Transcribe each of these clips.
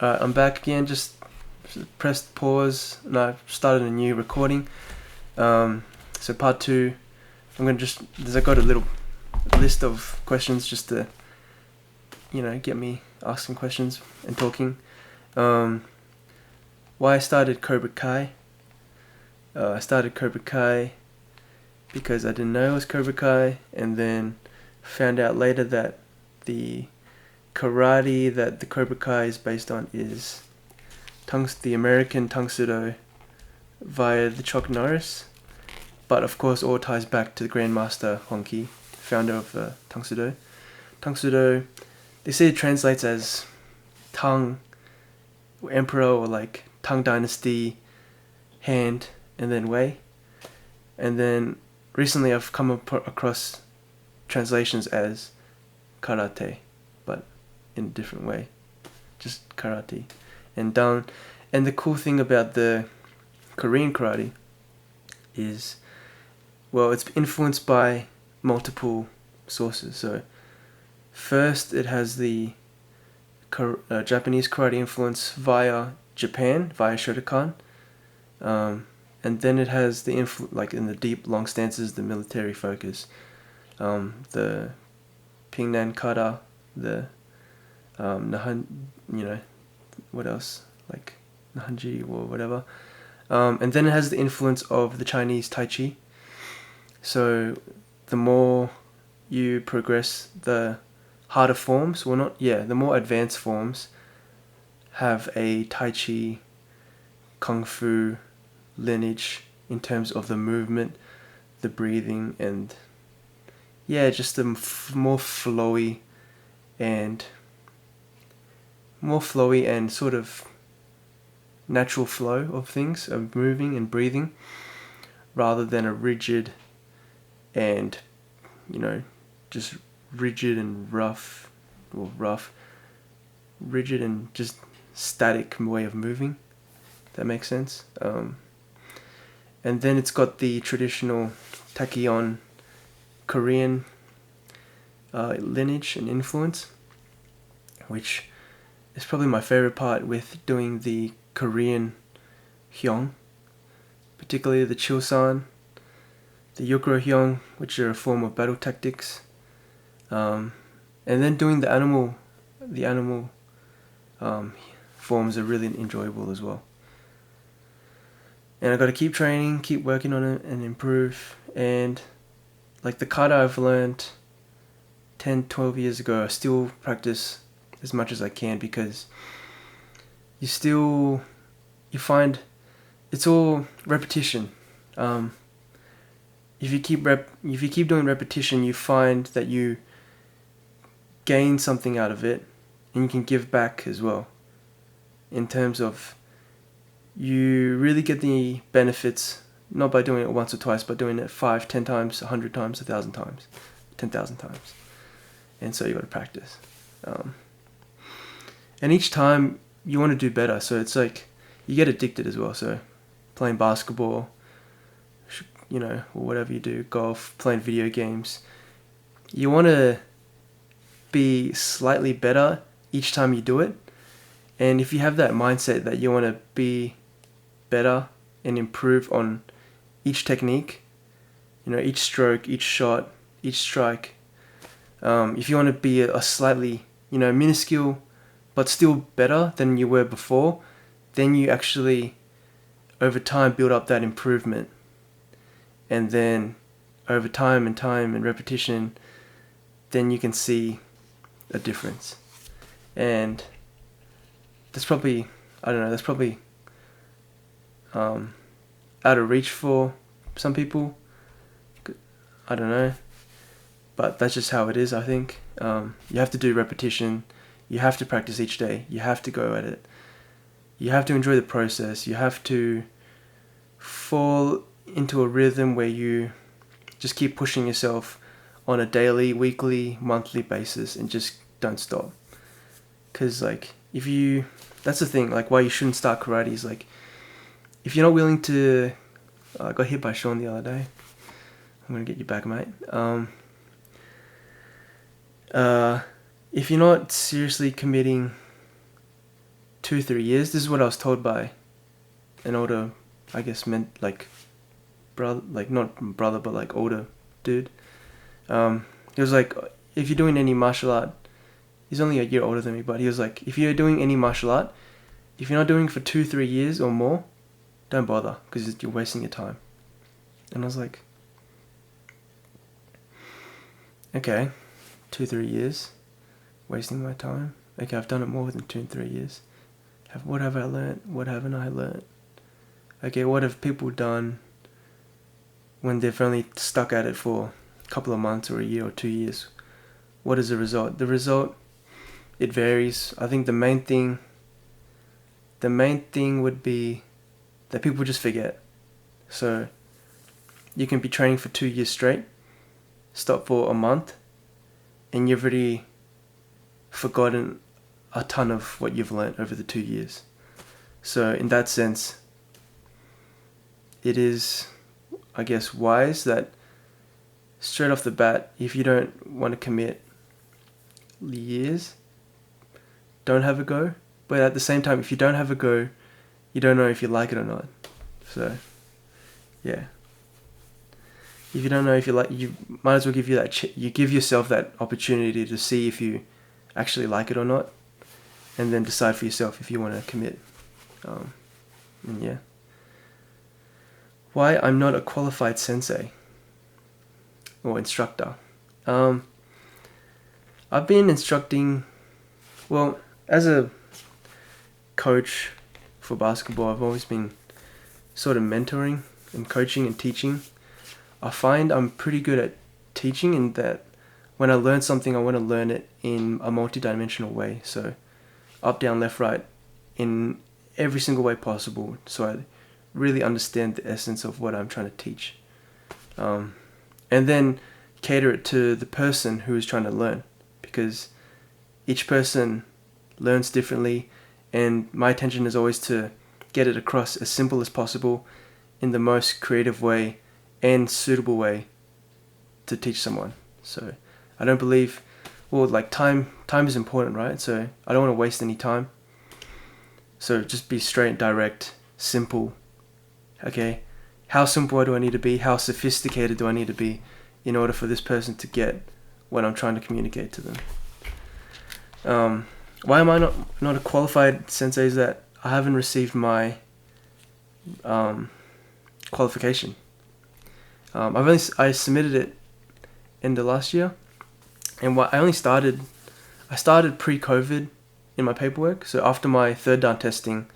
Alright, I'm back again. Just pressed pause and I started a new recording. So part two, I'm gonna I got a little list of questions just to, get me asking questions and talking. Why I started Cobra Kai? I started Cobra Kai because I didn't know it was Cobra Kai, and then found out later that the karate that the Cobra Kai is based on is the American Tang Sudo via the Chuck Norris, but of course all ties back to the Grandmaster Honki, founder of Tang Sudo. Tang Sudo, they say it translates as Tang Emperor, or like Tang Dynasty hand, and then Wei. And then recently I've come across translations as karate, but in a different way, just karate. And the cool thing about the Korean karate is, well, it's influenced by multiple sources. So first it has the Japanese karate influence via Japan, via Shotokan, and then it has the like in the deep long stances, the military focus, the Pingnan kata, the Nahan, what else, like Nahanji or whatever, and then it has the influence of the Chinese Tai Chi. So the more you progress, the harder forms, the more advanced forms have a Tai Chi, Kung Fu lineage in terms of the movement, the breathing, and just the more flowy and sort of natural flow of things, of moving and breathing, rather than a rigid and just rigid and rigid and just static way of moving. That makes sense. And then it's got the traditional Taekyon Korean lineage and influence, which is probably my favorite part with doing the Korean Hyung, particularly the Chilsan, the Yukro Hyung, which are a form of battle tactics, and then doing the animal forms are really enjoyable as well. And I got to keep training, keep working on it, and improve. And like the kata I've learned 10, 12 years ago, I still practice as much as I can, because you find it's all repetition. If you keep doing repetition, you find that you gain something out of it, and you can give back as well. In terms of, you really get the benefits not by doing it once or twice, but doing it 5, 10 times, 100 times, 1,000 times, 10,000 times. And so you got to practice. And each time you want to do better, so it's like you get addicted as well. So playing basketball, or whatever you do, golf, playing video games, you want to be slightly better each time you do it. And if you have that mindset that you want to be better and improve on each technique, each stroke, each shot, each strike, if you want to be a slightly, minuscule, but still better than you were before, then you actually, over time, build up that improvement. And then, over time and repetition, then you can see a difference. And that's probably out of reach for some people. I don't know. But that's just how it is, I think. You have to do repetition. You have to practice each day. You have to go at it. You have to enjoy the process. You have to fall into a rhythm where you just keep pushing yourself on a daily, weekly, monthly basis, and just don't stop. Because, that's the thing, why you shouldn't start karate is, if you're not willing to... I got hit by Sean the other day. I'm going to get you back, mate. If you're not seriously committing 2-3 years. This is what I was told by an older, I guess, brother, like not brother, but like older dude. He was like, if you're doing any martial art, he's only a year older than me, but he was like, if you're doing any martial art, if you're not doing it for 2-3 years or more, don't bother, because you're wasting your time. And I was like, okay, 2-3 years, wasting my time. Okay, I've done it more than 2-3 years. What have I learnt? What haven't I learnt? Okay, what have people done when they've only stuck at it for a couple of months or a year or 2 years? What is the result? The result, it varies. I think the main thing would be that people just forget. So you can be training for 2 years straight, stop for a month, and you've already forgotten a ton of what you've learnt over the 2 years. So in that sense, it is, I guess, wise that straight off the bat, if you don't want to commit years, don't have a go. But at the same time, if you don't have a go, you don't know if you like it or not. So, yeah. If you don't know if you like, you might as well give you give yourself that opportunity to see if you actually like it or not, and then decide for yourself if you want to commit. And yeah. Why I'm not a qualified sensei or instructor. I've been instructing, well, as a coach for basketball, I've always been sort of mentoring and coaching and teaching. I find I'm pretty good at teaching in that when I learn something, I want to learn it in a multi-dimensional way. So up, down, left, right, in every single way possible. So I really understand the essence of what I'm trying to teach. And then cater it to the person who is trying to learn, because each person learns differently, and my intention is always to get it across as simple as possible in the most creative way and suitable way to teach someone. So I don't believe, well, like time is important, right? So I don't want to waste any time. So just be straight, direct, simple. Okay, how simple do I need to be? How sophisticated do I need to be in order for this person to get what I'm trying to communicate to them? Why am I not a qualified sensei? Is that I haven't received my qualification. I submitted it in the last year, and I started pre-COVID in my paperwork. So after my 3rd dan testing,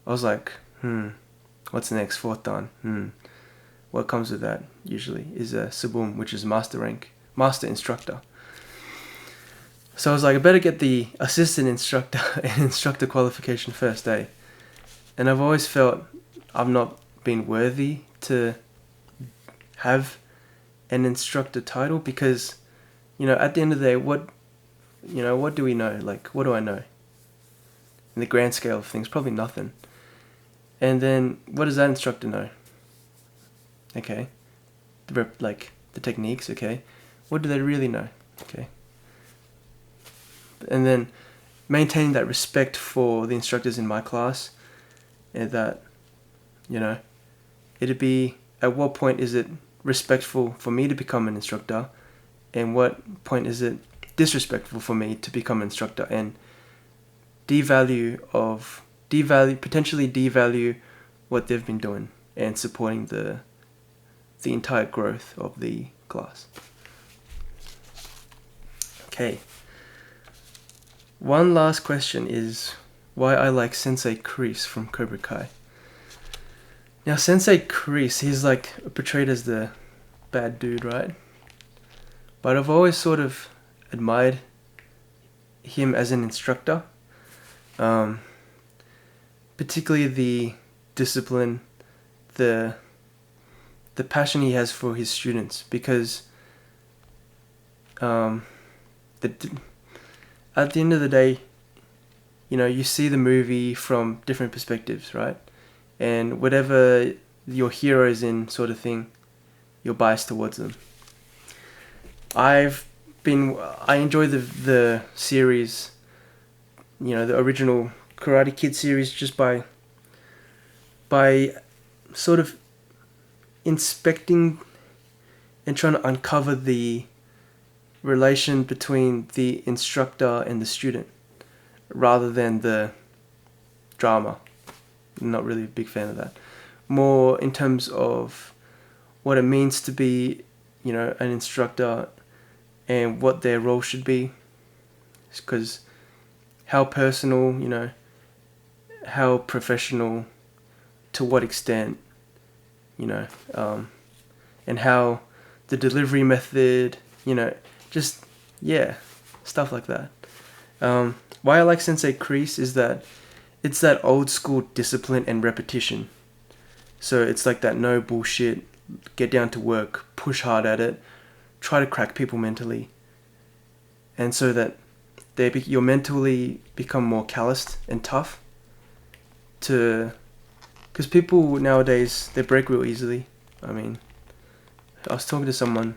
I was like, what's next? 4th dan. What comes with that usually is a sabum, which is master rank, master instructor. So I was like, I better get the assistant instructor and instructor qualification first, eh? And I've always felt I've not been worthy to have an instructor title, because, at the end of the day, what do we know? Like, what do I know? In the grand scale of things, probably nothing. And then, what does that instructor know? Okay. The techniques, okay. What do they really know? Okay. And then maintaining that respect for the instructors in my class, and that, it'd be, at what point is it respectful for me to become an instructor, and what point is it disrespectful for me to become an instructor, and potentially devalue what they've been doing and supporting the entire growth of the class. Okay. One last question is why I like Sensei Kreese from Cobra Kai. Now, Sensei Kreese, he's portrayed as the bad dude, right? But I've always sort of admired him as an instructor. Particularly the discipline, the passion he has for his students, because at the end of the day, you see the movie from different perspectives, right? And whatever your hero is in, sort of thing, you're biased towards them. I enjoy the series, the original Karate Kid series just by sort of inspecting and trying to uncover the relation between the instructor and the student rather than the drama. I'm not really a big fan of that. More in terms of what it means to be, an instructor and what their role should be. Because how personal, how professional, to what extent, and how the delivery method, just, yeah, stuff like that. Why I like Sensei Kreese is that it's that old school discipline and repetition. So it's like that no bullshit, get down to work, push hard at it, try to crack people mentally. And so that you're mentally become more calloused and tough because people nowadays, they break real easily. I mean, I was talking to someone,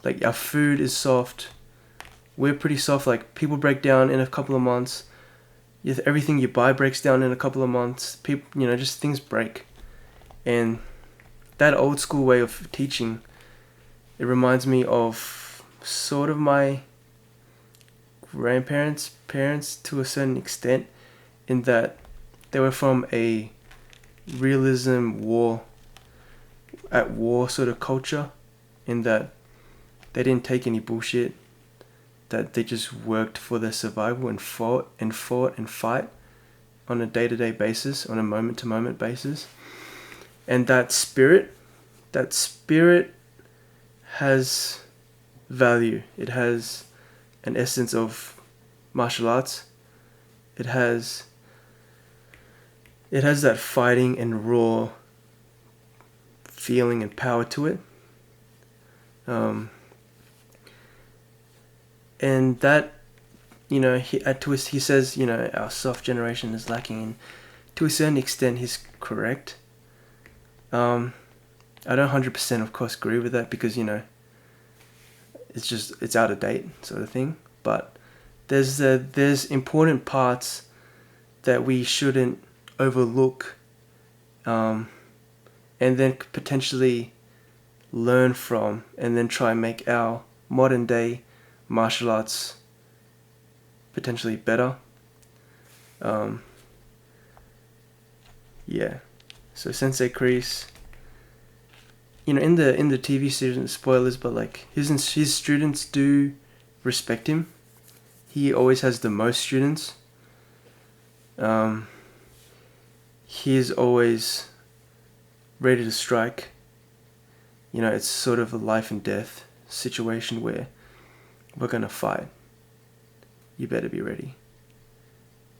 like, our food is soft, we're pretty soft, like, people break down in a couple of months, everything you buy breaks down in a couple of months, people, just things break. And that old school way of teaching, it reminds me of sort of my grandparents' parents to a certain extent, in that they were from a realism war sort of culture, in that they didn't take any bullshit, that they just worked for their survival and fought and fight on a day-to-day basis, on a moment-to-moment basis. And that spirit has value. It has an essence of martial arts. It has that fighting and raw feeling and power to it. And that, he says, our soft generation is lacking, and to a certain extent he's correct. I don't 100% of course agree with that, because it's out of date sort of thing, but there's important parts that we shouldn't overlook, and then potentially learn from, and then try and make our modern day martial arts potentially better. Yeah, so Sensei Kreese, in the TV series, spoilers, but like his students do respect him. He always has the most students. He is always ready to strike. It's sort of a life and death situation where we're gonna fight. You better be ready.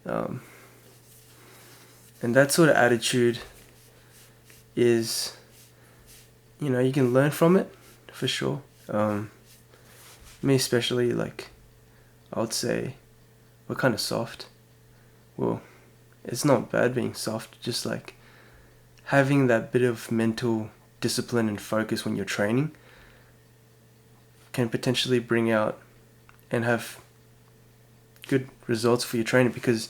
And that sort of attitude is, you can learn from it for sure. Me especially, like, I would say we're kind of soft. Well, it's not bad being soft, just like having that bit of mental discipline and focus when you're training can potentially bring out and have good results for your training, because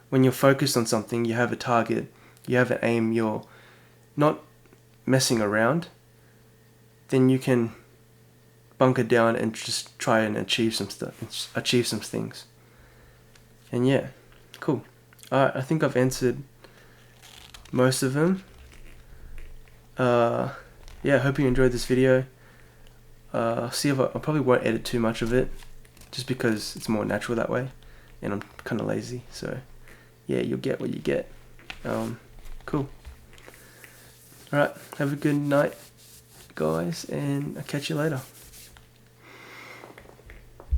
when you're focused on something, you have a target, you have an aim, you're not messing around, then you can bunker down and just try and achieve some things. And yeah, cool. I think I've answered most of them. Yeah, I hope you enjoyed this video. See if I probably won't edit too much of it, just because it's more natural that way, and I'm kind of lazy. So yeah, you'll get what you get. Cool. Alright, have a good night, guys, and I'll catch you later.